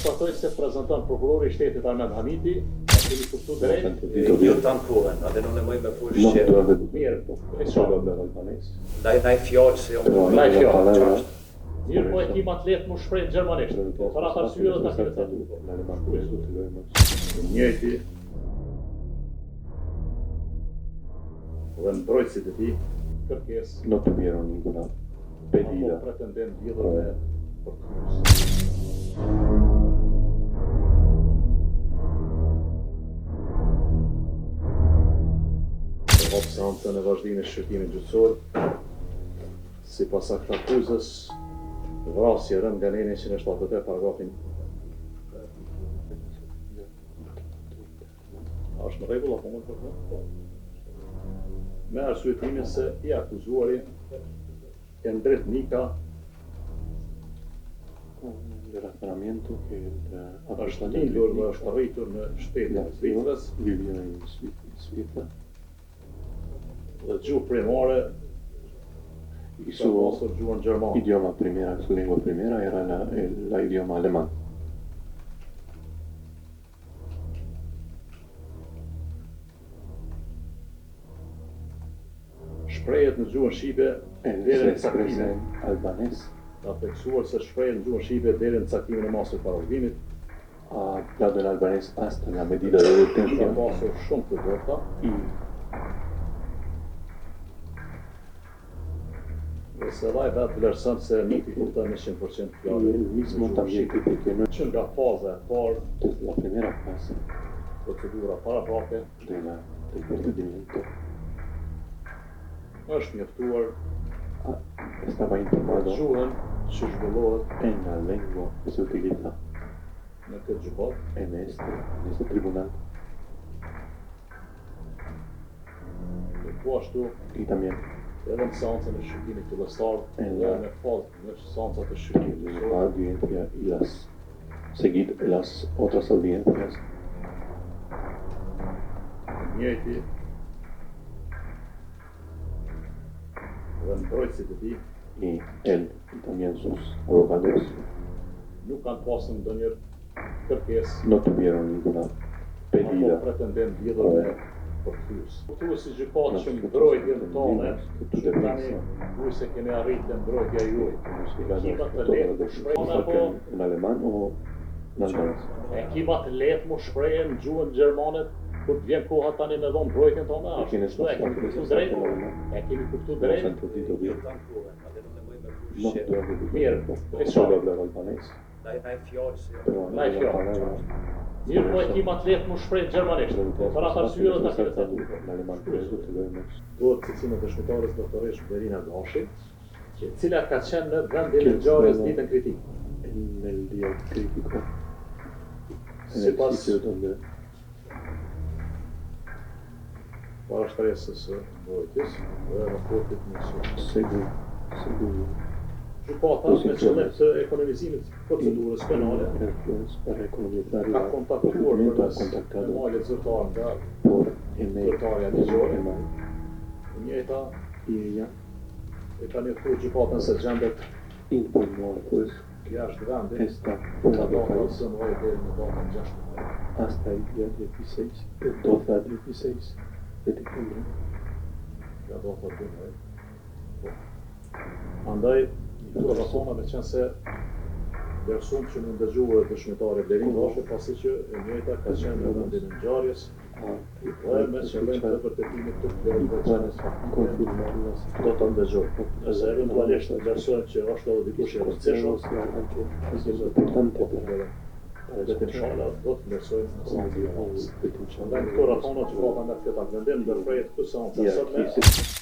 konstatoj se prezanton prokurori i shtetit Armand Hamiti, a keni kuptuar drejt? Jo tankove, atë nuk më me fushë. Mirë, e shoh. Ndaj fjalë se jo. Ndaj fjalë. Mirë, po e ki ma të letë më shprejnë gjermanisht. Për atë arsye dhe ta kene të atu. Njëjti. Dhe mbrojtësit e ti, kërkes. No tuvieron ninguna pedida. Apo pretendent lidhur me përkryes. Opcionën e vazhdimit të shqyrtimit gjyqësor, sipas aktakuzës, vrasje rënd nga neni 178 paragrafin. A është në rregull apo mund të thotë? Me arsyetimin se i akuzuari e ndret nika El razonamiento que el është lindur dhe është rritur në shtetin e Zvicrës vivía en Suiza dhe gjuhë primare y ka pasur gjuhën gjermane. idioma primera, su lengua primera era la idioma alemán. Shprehet në gjuhën shqipe Él deri se në expresa caktimin. en albanés, Ka theksuar se shprehet në gjuhën shqipe deri në caktimin e masës së paravrimit. ha hablado en albanés hasta la medida de Ka detención pasur shumë të dorta. y Dhe se vaj vetë vlerëson se nuk i kupton në 100% fjalën. él mismo también criticó Që nga faza e parë, desde la primera fase procedura paraprake, del procedimiento është njoftuar estaba informado gjuhën që zhvillohet en la lengua que se utiliza në këtë gjykat, en este tribunal dhe po ashtu y también edhe në seancën e shqyrtimit fillestar dhe në fazë në seancat e shqyrtimit la kryesor, audiencia y seguir las otras audiencias. njëjti dhe mbrojtësit e tij Y él y también sus abogados nuk kanë pasur ndonjë kërkesë no tuvieron ninguna apo pedida. pretendent lidhur me përkryes. Kuptuesi gjykatë që mbrojtjen tonë, që tani ju se keni arritë mbrojtja juaj. Ekipat të lehtë mu shprehen apo En alemán o en albanés. ekipat të lehtë mu shprehen në gjuhën gjermane kur të vjen koha tani me dhonë mbrojtjen tonë. ¿Y quién es Ashtu, más e kemi fuerte? kuptuar drejt? E kemi kuptuar ¿No se drejt? ha entendido Jo bien? tankove, atë nuk më me No fushë. puedo decir Mira, no eso. puedo hablar albanés, Ndaj fjalë se jo. pero Ndaj la fjalë. palabra Mirë, po ekipat të lehtë mu shprehen gjermanisht. Për atë arsye dhe ta kene të atu. en alemán, por eso te lo hemos Duhet cilësinë e dëshmitares doktoresh Berina Gashi, e cila ka qenë në vendin e ngjarjes ditën kritik. en el día crítico, en el Sipas sitio donde para shtresës së mbrojtjes dhe raportit në según gjykata me qëllim të ekonomizimit të procedurës penale para economizar ka el kontaktuar procedimiento, ha përmes contactado emalit zyrtar nga por email zyrtarja ligjore. email, E njëjta y ella e ka njoftuar gjykatën se gjendet informó al juez jashtë vendit está nga fuera del data país 19 deri në datën 6 muaj. hasta el día 16, del 12 al 16 de diciembre. Nga data 2 muaj. Po. Andaj, këto rasona me qenë se vlerësum që në ndëgjuar dëshmitare Blerin Gashi, pasi që e njëjta ka qenë në vendin e ngjarjes dhe me qëllim të vërtetimit të klarifikimit Confirmar las do të ndëgjoj. Nëse eventualisht vlerësojmë që është edhe dikush e rëndësishëm, eso es importante para Betim Shala do të vlerësojmë në seancën e radhës. Betim Shala. Ndaj këto ratona që ka nga këtë vendim ndërprehet këtë seancë Y sotme. aquí se